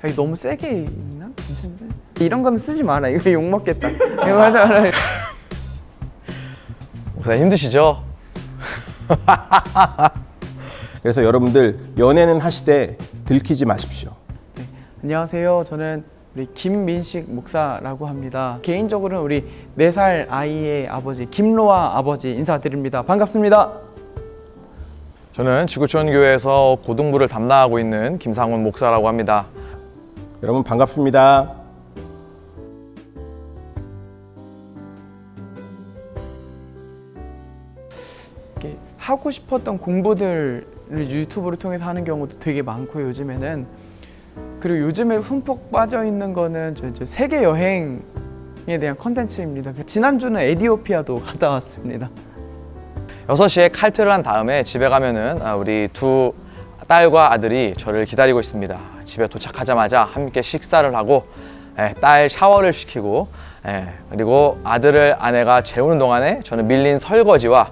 야, 너무 세게 있나? 괜찮은데? 이런 거는 쓰지 마라. 이거 욕 먹겠다. 이거 하지 마라. 목사님 힘드시죠? 그래서 여러분들 연애는 하시되 들키지 마십시오. 네, 안녕하세요. 저는 우리 김민식 목사라고 합니다. 개인적으로는 우리 4살 아이의 아버지 김로아 아버지 인사드립니다. 반갑습니다. 저는 지구촌 교회에서 고등부를 담당하고 있는 김상훈 목사라고 합니다. 여러분 반갑습니다. 이렇게 하고 싶었던 공부들을 유튜브를 통해서 하는 경우도 되게 많고 요즘에는 그리고 요즘에 흠뻑 빠져 있는 거는 저 세계 여행에 대한 컨텐츠입니다. 지난주는 에티오피아도 갔다 왔습니다. 6시에 칼퇴를 한 다음에 집에 가면은 우리 두 딸과 아들이 저를 기다리고 있습니다. 집에 도착하자마자 함께 식사를 하고 딸 샤워를 시키고 그리고 아들을 아내가 재우는 동안에 저는 밀린 설거지와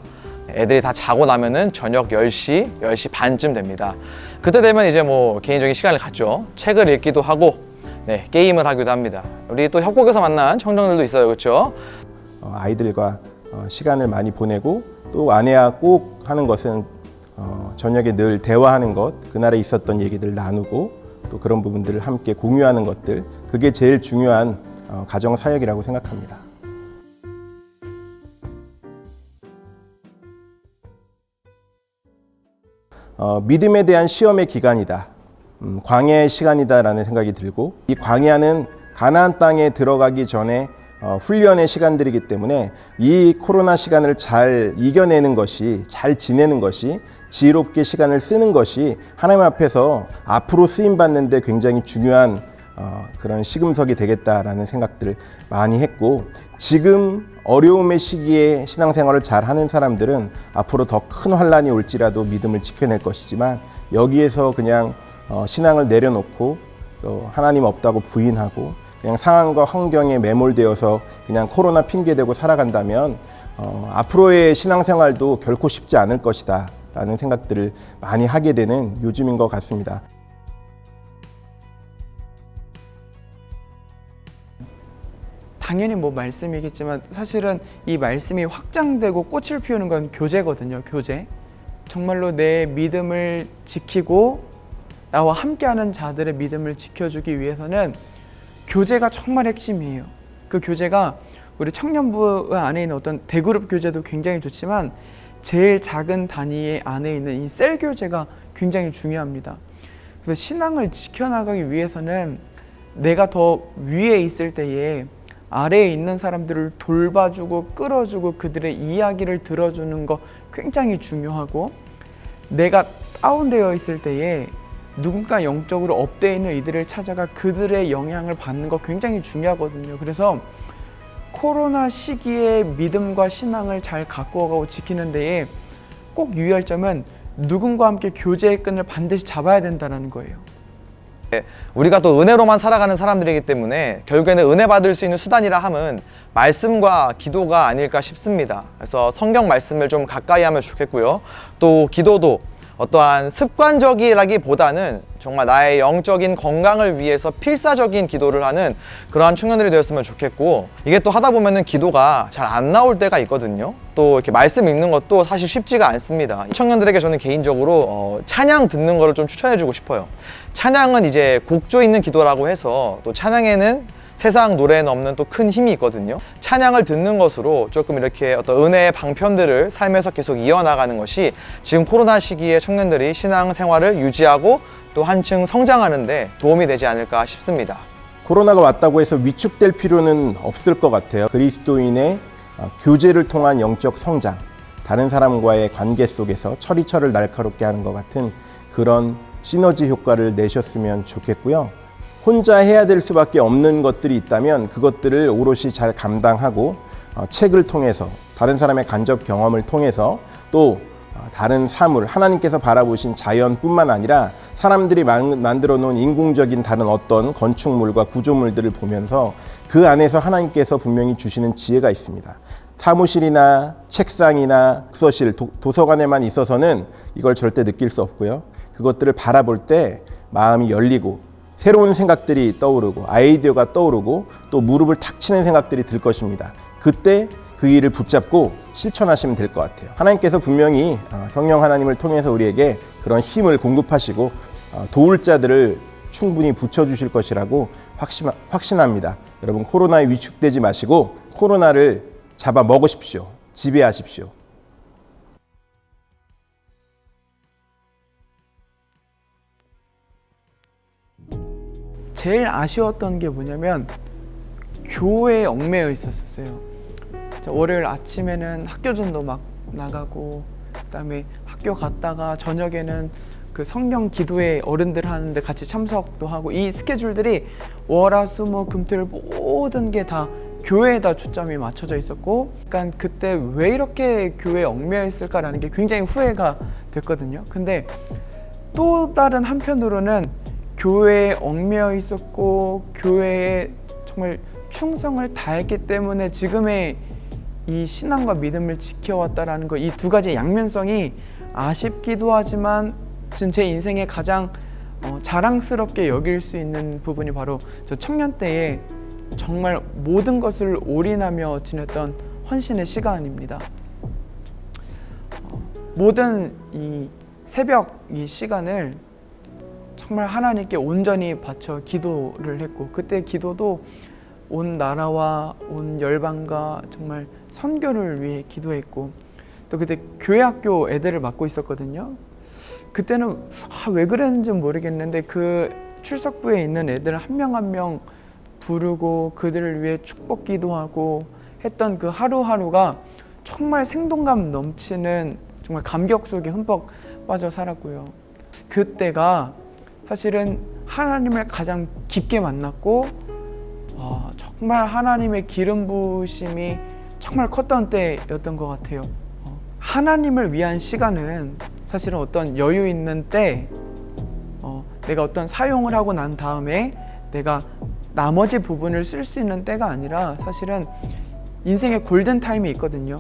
애들이 다 자고 나면은 저녁 10시, 10시 반쯤 됩니다. 그때 되면 이제 뭐 개인적인 시간을 갖죠. 책을 읽기도 하고 게임을 하기도 합니다. 우리 또 협곡에서 만난 청정들도 있어요. 그렇죠? 아이들과 시간을 많이 보내고 또 아내와 꼭 하는 것은 저녁에 늘 대화하는 것, 그날에 있었던 얘기들 나누고 또 그런 부분들을 함께 공유하는 것들, 그게 제일 중요한 가정 사역이라고 생각합니다. 믿음에 대한 시험의 기간이다. 광야의 시간이다라는 생각이 들고, 이 광야는 가나안 땅에 들어가기 전에 훈련의 시간들이기 때문에 이 코로나 시간을 잘 이겨내는 것이, 잘 지내는 것이, 지혜롭게 시간을 쓰는 것이 하나님 앞에서 앞으로 쓰임받는 데 굉장히 중요한 그런 시금석이 되겠다라는 생각들을 많이 했고, 지금 어려움의 시기에 신앙생활을 잘 하는 사람들은 앞으로 더 큰 환란이 올지라도 믿음을 지켜낼 것이지만, 여기에서 그냥 신앙을 내려놓고 또 하나님 없다고 부인하고 그냥 상황과 환경에 매몰되어서 그냥 코로나 핑계대고 살아간다면 앞으로의 신앙생활도 결코 쉽지 않을 것이다 라는 생각들을 많이 하게 되는 요즘인 것 같습니다. 당연히 뭐 말씀이겠지만 사실은 이 말씀이 확장되고 꽃을 피우는 건 교제거든요. 교제. 정말로 내 믿음을 지키고 나와 함께하는 자들의 믿음을 지켜주기 위해서는 교제가 정말 핵심이에요. 그 교제가 우리 청년부 안에 있는 어떤 대그룹 교제도 굉장히 좋지만 제일 작은 단위 안에 있는 이 셀 교제가 굉장히 중요합니다. 그래서 신앙을 지켜나가기 위해서는 내가 더 위에 있을 때에 아래에 있는 사람들을 돌봐주고 끌어주고 그들의 이야기를 들어주는 거 굉장히 중요하고, 내가 다운되어 있을 때에 누군가 영적으로 업되어 있는 이들을 찾아가 그들의 영향을 받는 거 굉장히 중요하거든요. 그래서 코로나 시기에 믿음과 신앙을 잘 가꾸어가고 지키는 데에 꼭 유의할 점은 누군가 함께 교제의 끈을 반드시 잡아야 된다는 거예요. 우리가 또 은혜로만 살아가는 사람들이기 때문에 결국에는 은혜 받을 수 있는 수단이라 함은 말씀과 기도가 아닐까 싶습니다. 그래서 성경 말씀을 좀 가까이 하면 좋겠고요. 또 기도도 어떠한 습관적이라기보다는 정말 나의 영적인 건강을 위해서 필사적인 기도를 하는 그러한 청년들이 되었으면 좋겠고, 이게 또 하다 보면은 기도가 잘 안 나올 때가 있거든요. 또 이렇게 말씀 읽는 것도 사실 쉽지가 않습니다. 청년들에게 저는 개인적으로 찬양 듣는 거를 좀 추천해 주고 싶어요. 찬양은 이제 곡조 있는 기도라고 해서 또 찬양에는 세상 노래에는 없는 또 큰 힘이 있거든요. 찬양을 듣는 것으로 조금 이렇게 어떤 은혜의 방편들을 삶에서 계속 이어나가는 것이 지금 코로나 시기에 청년들이 신앙생활을 유지하고 또 한층 성장하는 데 도움이 되지 않을까 싶습니다. 코로나가 왔다고 해서 위축될 필요는 없을 것 같아요. 그리스도인의 교제를 통한 영적 성장, 다른 사람과의 관계 속에서 철이철을 날카롭게 하는 것 같은 그런 시너지 효과를 내셨으면 좋겠고요. 혼자 해야 될 수밖에 없는 것들이 있다면 그것들을 오롯이 잘 감당하고 책을 통해서, 다른 사람의 간접 경험을 통해서, 또 다른 사물, 하나님께서 바라보신 자연뿐만 아니라 사람들이 만들어 놓은 인공적인 다른 어떤 건축물과 구조물들을 보면서 그 안에서 하나님께서 분명히 주시는 지혜가 있습니다. 사무실이나 책상이나 독서실, 도서관에만 있어서는 이걸 절대 느낄 수 없고요. 그것들을 바라볼 때 마음이 열리고 새로운 생각들이 떠오르고 아이디어가 떠오르고 또 무릎을 탁 치는 생각들이 들 것입니다. 그때 그 일을 붙잡고 실천하시면 될 것 같아요. 하나님께서 분명히 성령 하나님을 통해서 우리에게 그런 힘을 공급하시고 도울 자들을 충분히 붙여주실 것이라고 확신합니다. 여러분, 코로나에 위축되지 마시고 코로나를 잡아 먹으십시오. 지배하십시오. 제일 아쉬웠던 게 뭐냐면 교회에 얽매여 있었어요. 월요일 아침에는 학교전도 막 나가고, 그다음에 학교 갔다가 저녁에는 그 성경 기도회 어른들 하는데 같이 참석도 하고, 이 스케줄들이 월화수목금토일 모든 게 다 교회에다 초점이 맞춰져 있었고, 그러니까 그때 왜 이렇게 교회에 얽매여 있을까라는 게 굉장히 후회가 됐거든요. 근데 또 다른 한편으로는 교회에 얽매여 있었고 교회에 정말 충성을 다했기 때문에 지금의 이 신앙과 믿음을 지켜왔다라는 거, 이 두 가지 양면성이 아쉽기도 하지만 제 인생에 가장 자랑스럽게 여길 수 있는 부분이 바로 저 청년 때에 정말 모든 것을 올인하며 지냈던 헌신의 시간입니다. 모든 이 새벽 이 시간을 정말 하나님께 온전히 바쳐 기도를 했고, 그때 기도도 온 나라와 온 열방과 정말 선교를 위해 기도했고, 또 그때 교회학교 애들을 맡고 있었거든요. 그때는 왜 그랬는지 모르겠는데 그 출석부에 있는 애들 한 명 한 명 부르고 그들을 위해 축복 기도하고 했던 그 하루하루가 정말 생동감 넘치는 정말 감격 속에 흠뻑 빠져 살았고요. 그때가 사실은 하나님을 가장 깊게 만났고 정말 하나님의 기름 부으심이 정말 컸던 때였던 것 같아요. 하나님을 위한 시간은 사실은 어떤 여유 있는 때 내가 어떤 사용을 하고 난 다음에 내가 나머지 부분을 쓸 수 있는 때가 아니라 사실은 인생의 골든타임이 있거든요.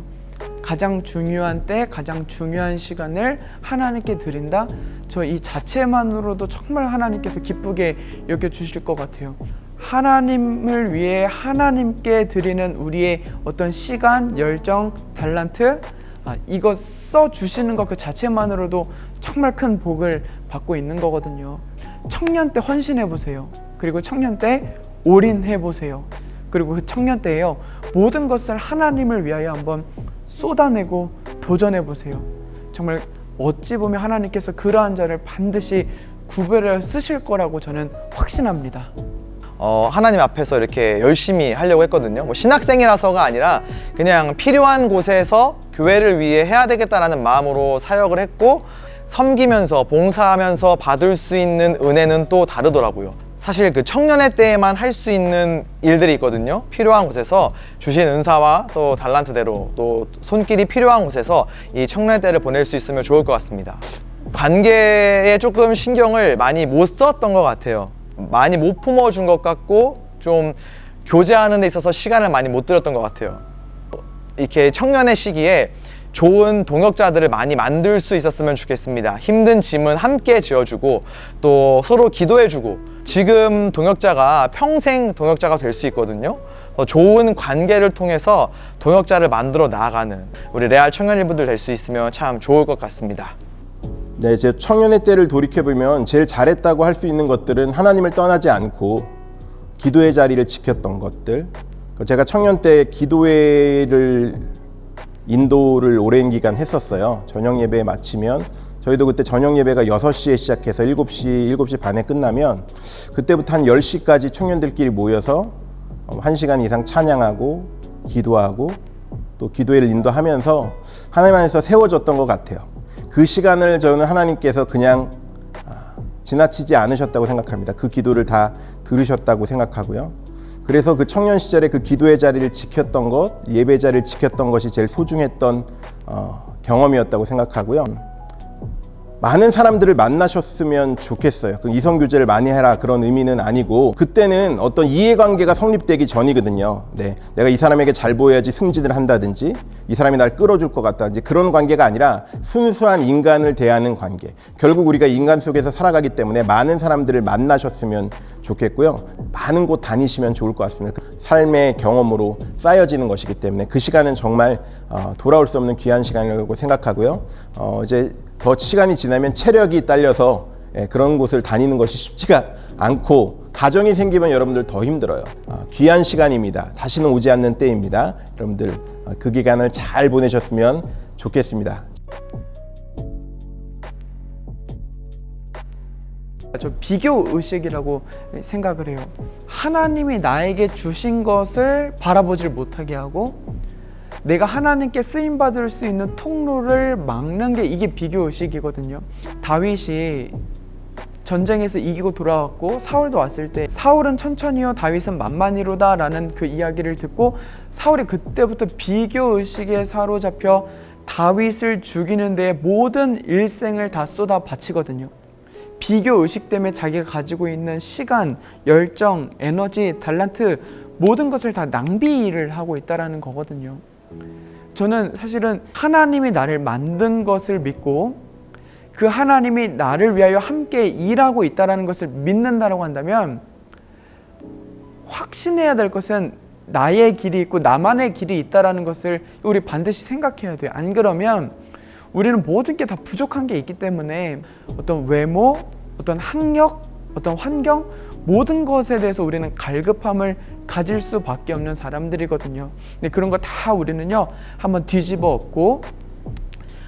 가장 중요한 때, 가장 중요한 시간을 하나님께 드린다? 저 이 자체만으로도 정말 하나님께서 기쁘게 여겨주실 것 같아요. 하나님을 위해 하나님께 드리는 우리의 어떤 시간, 열정, 달란트, 이거 써주시는 것 그 자체만으로도 정말 큰 복을 받고 있는 거거든요. 청년 때 헌신해보세요. 그리고 청년 때 올인해보세요. 그리고 그 청년 때에요, 모든 것을 하나님을 위하여 한번 쏟아내고 도전해보세요. 정말 어찌 보면 하나님께서 그러한 자를 반드시 구별해 쓰실 거라고 저는 확신합니다. 하나님 앞에서 이렇게 열심히 하려고 했거든요. 뭐 신학생이라서가 아니라 그냥 필요한 곳에서 교회를 위해 해야 되겠다라는 마음으로 사역을 했고, 섬기면서 봉사하면서 받을 수 있는 은혜는 또 다르더라고요. 사실 그 청년의 때에만 할 수 있는 일들이 있거든요. 필요한 곳에서 주신 은사와 또 달란트대로 또 손길이 필요한 곳에서 이 청년의 때를 보낼 수 있으면 좋을 것 같습니다. 관계에 조금 신경을 많이 못 썼던 것 같아요. 많이 못 품어준 것 같고 좀 교제하는 데 있어서 시간을 많이 못 들였던 것 같아요. 이렇게 청년의 시기에 좋은 동역자들을 많이 만들 수 있었으면 좋겠습니다. 힘든 짐은 함께 지어주고 또 서로 기도해주고, 지금 동역자가 평생 동역자가 될 수 있거든요. 좋은 관계를 통해서 동역자를 만들어 나아가는 우리 레알 청년일분들 될 수 있으면 참 좋을 것 같습니다. 네, 제 청년의 때를 돌이켜보면 제일 잘했다고 할 수 있는 것들은 하나님을 떠나지 않고 기도의 자리를 지켰던 것들. 제가 청년 때 기도회를 인도를 오랜 기간 했었어요. 저녁 예배 마치면 저희도 그때 저녁 예배가 6시에 시작해서 7시 반에 끝나면 그때부터 한 10시까지 청년들끼리 모여서 1시간 이상 찬양하고 기도하고 또 기도회를 인도하면서 하나님 안에서 세워졌던 것 같아요. 그 시간을 저는 하나님께서 그냥 지나치지 않으셨다고 생각합니다. 그 기도를 다 들으셨다고 생각하고요. 그래서 그 청년 시절에 그 기도의 자리를 지켰던 것, 예배 자리를 지켰던 것이 제일 소중했던 경험이었다고 생각하고요. 많은 사람들을 만나셨으면 좋겠어요. 이성교제를 많이 해라 그런 의미는 아니고, 그때는 어떤 이해관계가 성립되기 전이거든요. 네, 내가 이 사람에게 잘 보여야지 승진을 한다든지 이 사람이 날 끌어줄 것 같다든지 그런 관계가 아니라 순수한 인간을 대하는 관계. 결국 우리가 인간 속에서 살아가기 때문에 많은 사람들을 만나셨으면 좋겠고요. 많은 곳 다니시면 좋을 것 같습니다. 삶의 경험으로 쌓여지는 것이기 때문에 그 시간은 정말 돌아올 수 없는 귀한 시간이라고 생각하고요. 이제 더 시간이 지나면 체력이 딸려서 그런 곳을 다니는 것이 쉽지가 않고 가정이 생기면 여러분들 더 힘들어요. 귀한 시간입니다. 다시는 오지 않는 때입니다. 여러분들 그 기간을 잘 보내셨으면 좋겠습니다. 저 비교 의식이라고 생각을 해요. 하나님이 나에게 주신 것을 바라보질 못하게 하고 내가 하나님께 쓰임 받을 수 있는 통로를 막는 게 이게 비교 의식이거든요. 다윗이 전쟁에서 이기고 돌아왔고 사울도 왔을 때 사울은 천천히요 다윗은 만만히로다 라는 그 이야기를 듣고 사울이 그때부터 비교 의식에 사로잡혀 다윗을 죽이는 데 모든 일생을 다 쏟아 바치거든요. 비교 의식 때문에 자기가 가지고 있는 시간, 열정, 에너지, 달란트 모든 것을 다 낭비를 하고 있다는 거거든요. 저는 사실은 하나님이 나를 만든 것을 믿고 그 하나님이 나를 위하여 함께 일하고 있다는 것을 믿는다고 한다면 확신해야 될 것은 나의 길이 있고 나만의 길이 있다는 것을 우리 반드시 생각해야 돼요. 안 그러면 우리는 모든 게 다 부족한 게 있기 때문에 어떤 외모, 어떤 학력, 어떤 환경 모든 것에 대해서 우리는 갈급함을 가질 수밖에 없는 사람들이거든요. 근데 그런 거 다 우리는요 한번 뒤집어 엎고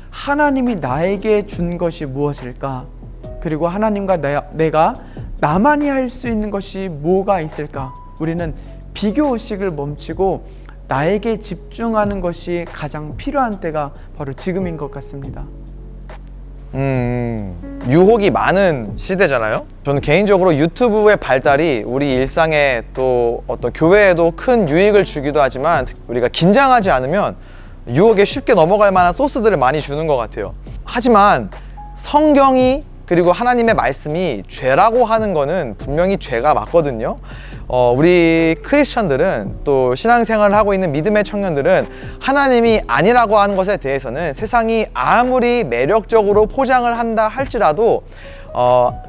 하나님이 나에게 준 것이 무엇일까? 그리고 하나님과 내가 나만이 할 수 있는 것이 뭐가 있을까? 우리는 비교 의식을 멈추고 나에게 집중하는 것이 가장 필요한 때가 바로 지금인 것 같습니다. 유혹이 많은 시대잖아요. 저는 개인적으로 유튜브의 발달이 우리 일상에 또 어떤 교회에도 큰 유익을 주기도 하지만 우리가 긴장하지 않으면 유혹에 쉽게 넘어갈 만한 소스들을 많이 주는 것 같아요. 하지만 성경이 그리고 하나님의 말씀이 죄라고 하는 거는 분명히 죄가 맞거든요. 우리 크리스천들은 또 신앙생활을 하고 있는 믿음의 청년들은 하나님이 아니라고 하는 것에 대해서는 세상이 아무리 매력적으로 포장을 한다 할지라도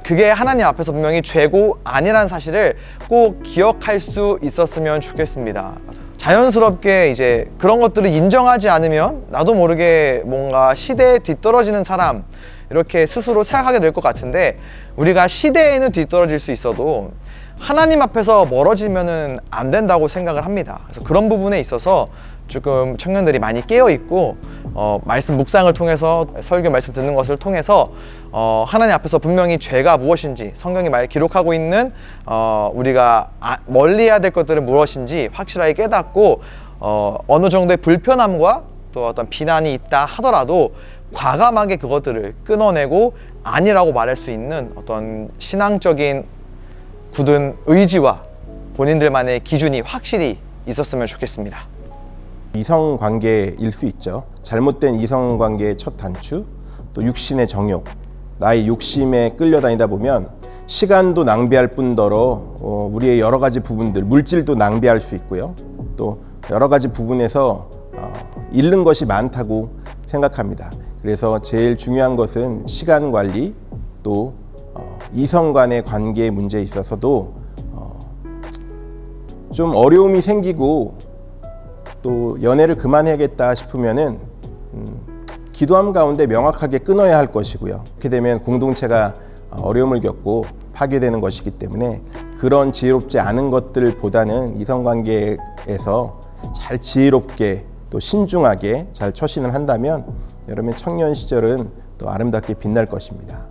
그게 하나님 앞에서 분명히 죄고 아니라는 사실을 꼭 기억할 수 있었으면 좋겠습니다. 자연스럽게 이제 그런 것들을 인정하지 않으면 나도 모르게 뭔가 시대에 뒤떨어지는 사람 이렇게 스스로 생각하게 될 것 같은데 우리가 시대에는 뒤떨어질 수 있어도 하나님 앞에서 멀어지면은 안 된다고 생각을 합니다. 그래서 그런 부분에 있어서 조금 청년들이 많이 깨어있고 말씀 묵상을 통해서 설교 말씀 듣는 것을 통해서 하나님 앞에서 분명히 죄가 무엇인지 성경이 기록하고 있는 우리가 멀리해야 될 것들은 무엇인지 확실하게 깨닫고 어느 정도의 불편함과 또 어떤 비난이 있다 하더라도 과감하게 그것들을 끊어내고 아니라고 말할 수 있는 어떤 신앙적인 굳은 의지와 본인들만의 기준이 확실히 있었으면 좋겠습니다. 이성관계일 수 있죠. 잘못된 이성관계의 첫 단추, 또 육신의 정욕, 나의 욕심에 끌려다니다 보면 시간도 낭비할 뿐더러 우리의 여러 가지 부분들, 물질도 낭비할 수 있고요. 또 여러 가지 부분에서 잃는 것이 많다고 생각합니다. 그래서 제일 중요한 것은 시간 관리, 또 이성 간의 관계의 문제에 있어서도 좀 어려움이 생기고 또 연애를 그만해야겠다 싶으면은 기도함 가운데 명확하게 끊어야 할 것이고요. 그렇게 되면 공동체가 어려움을 겪고 파괴되는 것이기 때문에 그런 지혜롭지 않은 것들보다는 이성관계에서 잘 지혜롭게 또 신중하게 잘 처신을 한다면 여러분의 청년 시절은 또 아름답게 빛날 것입니다.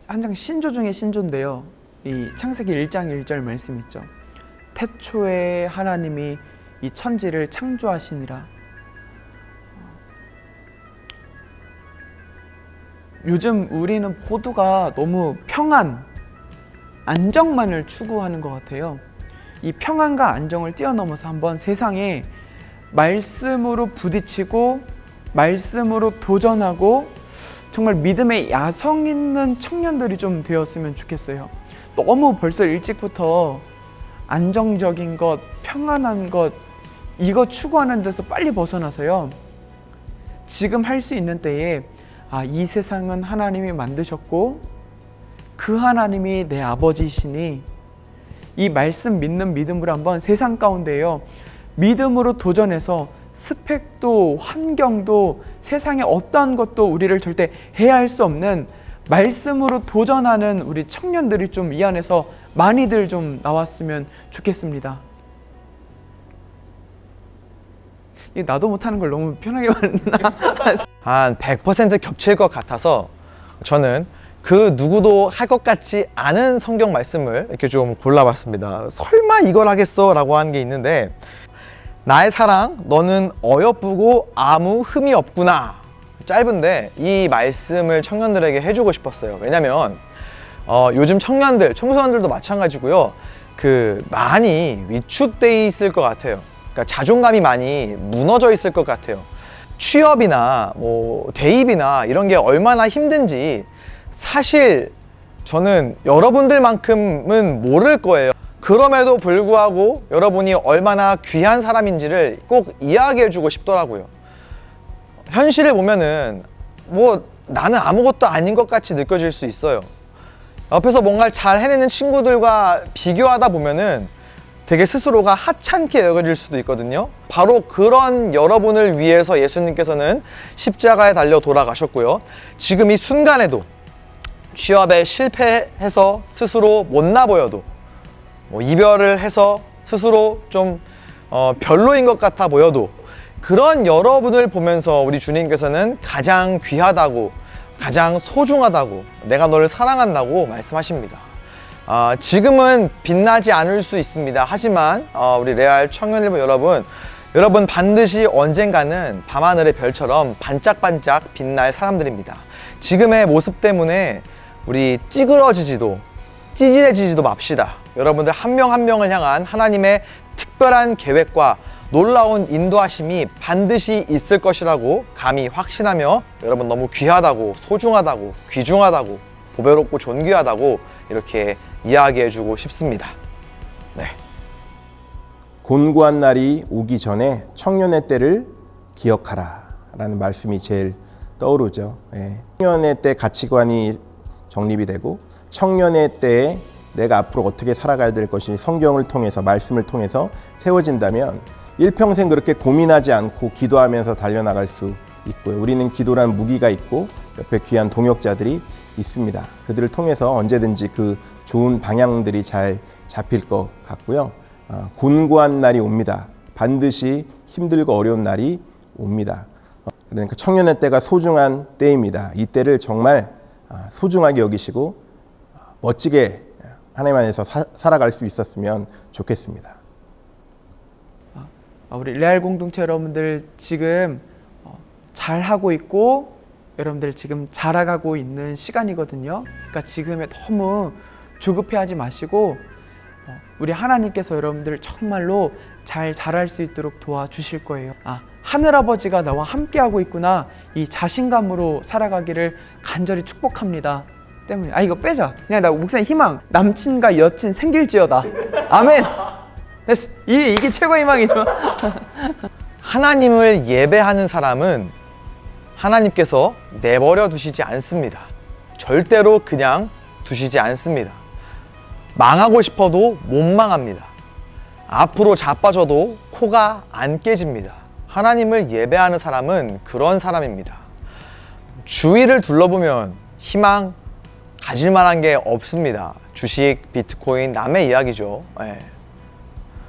한 장 신조 중에 신조인데요. 이 창세기 1장 1절 말씀 있죠. 태초에 하나님이 이 천지를 창조하시니라. 요즘 우리는 모두가 너무 평안, 안정만을 추구하는 것 같아요. 이 평안과 안정을 뛰어넘어서 한번 세상에 말씀으로 부딪히고 말씀으로 도전하고 정말 믿음의 야성 있는 청년들이 좀 되었으면 좋겠어요. 너무 벌써 일찍부터 안정적인 것, 평안한 것 이거 추구하는 데서 빨리 벗어나서요. 지금 할 수 있는 때에 아, 이 세상은 하나님이 만드셨고 그 하나님이 내 아버지시니 이 말씀 믿는 믿음으로 한번 세상 가운데요 믿음으로 도전해서 스펙도 환경도 세상의 어떠한 것도 우리를 절대 해할 수 없는 말씀으로 도전하는 우리 청년들이 좀 이 안에서 많이들 좀 나왔으면 좋겠습니다. 나도 못하는 걸 너무 편하게 말했나? 한 100% 겹칠 것 같아서 저는 그 누구도 할 것 같지 않은 성경 말씀을 이렇게 좀 골라봤습니다. 설마 이걸 하겠어? 라고 하는 게 있는데, 나의 사랑, 너는 어여쁘고 아무 흠이 없구나. 짧은데 이 말씀을 청년들에게 해주고 싶었어요. 왜냐면 요즘 청년들, 청소년들도 마찬가지고요. 많이 위축돼 있을 것 같아요. 그러니까 자존감이 많이 무너져 있을 것 같아요. 취업이나 대입이나 이런 게 얼마나 힘든지 사실 저는 여러분들만큼은 모를 거예요. 그럼에도 불구하고 여러분이 얼마나 귀한 사람인지를 꼭 이야기해주고 싶더라고요. 현실을 보면은 나는 아무것도 아닌 것 같이 느껴질 수 있어요. 옆에서 뭔가를 잘 해내는 친구들과 비교하다 보면은 되게 스스로가 하찮게 여겨질 수도 있거든요. 바로 그런 여러분을 위해서 예수님께서는 십자가에 달려 돌아가셨고요. 지금 이 순간에도 취업에 실패해서 스스로 못나 보여도 이별을 해서 스스로 좀 별로인 것 같아 보여도 그런 여러분을 보면서 우리 주님께서는 가장 귀하다고, 가장 소중하다고, 내가 너를 사랑한다고 말씀하십니다. 지금은 빛나지 않을 수 있습니다. 하지만 우리 레알 청년일보 여러분 반드시 언젠가는 밤하늘의 별처럼 반짝반짝 빛날 사람들입니다. 지금의 모습 때문에 우리 찌그러지지도 찌질해지지도 맙시다. 여러분들 한 명 한 명을 향한 하나님의 특별한 계획과 놀라운 인도하심이 반드시 있을 것이라고 감히 확신하며 여러분 너무 귀하다고, 소중하다고, 귀중하다고, 보배롭고 존귀하다고 이렇게 이야기해주고 싶습니다. 네. 곤고한 날이 오기 전에 청년의 때를 기억하라 라는 말씀이 제일 떠오르죠. 예. 청년의 때 가치관이 정립이 되고 청년의 때에 내가 앞으로 어떻게 살아가야 될 것이 성경을 통해서, 말씀을 통해서 세워진다면 일평생 그렇게 고민하지 않고 기도하면서 달려나갈 수 있고요. 우리는 기도란 무기가 있고 옆에 귀한 동역자들이 있습니다. 그들을 통해서 언제든지 그 좋은 방향들이 잘 잡힐 것 같고요. 곤고한 날이 옵니다. 반드시 힘들고 어려운 날이 옵니다. 그러니까 청년의 때가 소중한 때입니다. 이 때를 정말 소중하게 여기시고 멋지게 하나님 안에서 살아갈 수 있었으면 좋겠습니다. 우리 레알 공동체 여러분들 지금 잘하고 있고 여러분들 지금 자라가고 있는 시간이거든요. 그러니까 지금에 너무 조급해하지 마시고 우리 하나님께서 여러분들 정말로 잘 자랄 수 있도록 도와주실 거예요. 하늘아버지가 나와 함께하고 있구나, 이 자신감으로 살아가기를 간절히 축복합니다. 때문에 이거 빼자. 그냥 나 목사님 희망, 남친과 여친 생길지어다. 아멘. 됐어. 이게 최고의 희망이죠. 하나님을 예배하는 사람은 하나님께서 내버려 두시지 않습니다. 절대로 그냥 두시지 않습니다. 망하고 싶어도 못 망합니다. 앞으로 자빠져도 코가 안 깨집니다. 하나님을 예배하는 사람은 그런 사람입니다. 주위를 둘러보면 희망 가질 만한 게 없습니다. 주식, 비트코인, 남의 이야기죠.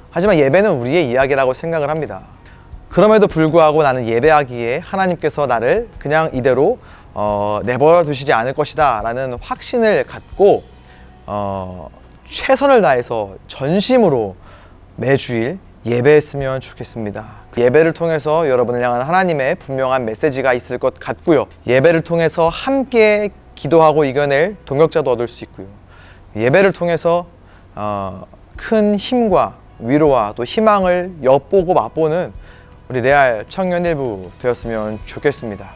하지만 예배는 우리의 이야기라고 생각을 합니다. 그럼에도 불구하고 나는 예배하기에 하나님께서 나를 그냥 이대로 내버려 두시지 않을 것이다 라는 확신을 갖고 최선을 다해서 전심으로 매주일 예배했으면 좋겠습니다. 그 예배를 통해서 여러분을 향한 하나님의 분명한 메시지가 있을 것 같고요. 예배를 통해서 함께 기도하고 이겨낼 동역자도 얻을 수 있고요. 예배를 통해서 큰 힘과 위로와 또 희망을 엿보고 맛보는 우리 레알 청년일부 되었으면 좋겠습니다.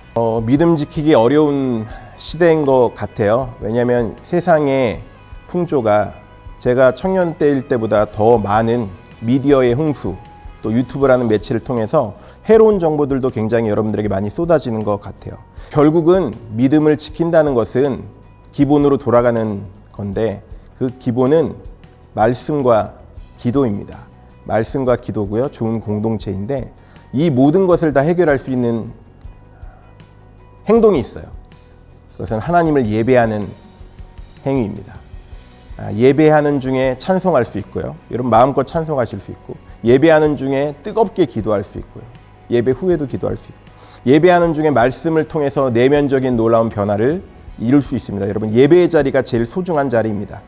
믿음 지키기 어려운 시대인 것 같아요. 왜냐하면 세상의 풍조가 제가 청년 때일 때보다 더 많은 미디어의 홍수, 또 유튜브라는 매체를 통해서 해로운 정보들도 굉장히 여러분들에게 많이 쏟아지는 것 같아요. 결국은 믿음을 지킨다는 것은 기본으로 돌아가는 건데 그 기본은 말씀과 기도입니다. 말씀과 기도고요. 좋은 공동체인데 이 모든 것을 다 해결할 수 있는 행동이 있어요. 그것은 하나님을 예배하는 행위입니다. 예배하는 중에 찬송할 수 있고요. 여러분 마음껏 찬송하실 수 있고 예배하는 중에 뜨겁게 기도할 수 있고요. 예배 후에도 기도할 수 있고 예배하는 중에 말씀을 통해서 내면적인 놀라운 변화를 이룰 수 있습니다. 여러분 예배의 자리가 제일 소중한 자리입니다.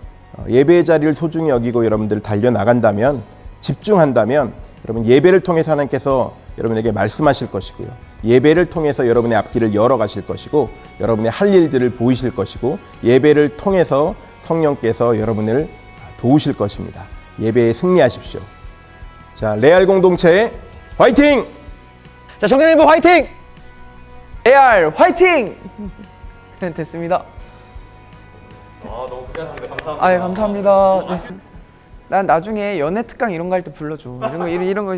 예배의 자리를 소중히 여기고 여러분들 달려나간다면 집중한다면 여러분 예배를 통해서 하나님께서 여러분에게 말씀하실 것이고요. 예배를 통해서 여러분의 앞길을 열어가실 것이고 여러분의 할 일들을 보이실 것이고 예배를 통해서 성령께서 여러분을 도우실 것입니다. 예배에 승리하십시오. 자, 레알 공동체 화이팅! 자, 청년일보 화이팅! 레알 화이팅! 됐습니다. 너무 고생하셨습니다. 감사합니다. 아, 예, 감사합니다. 네. 난 나중에 연애 특강 이런 거 할 때 불러줘. 이런 거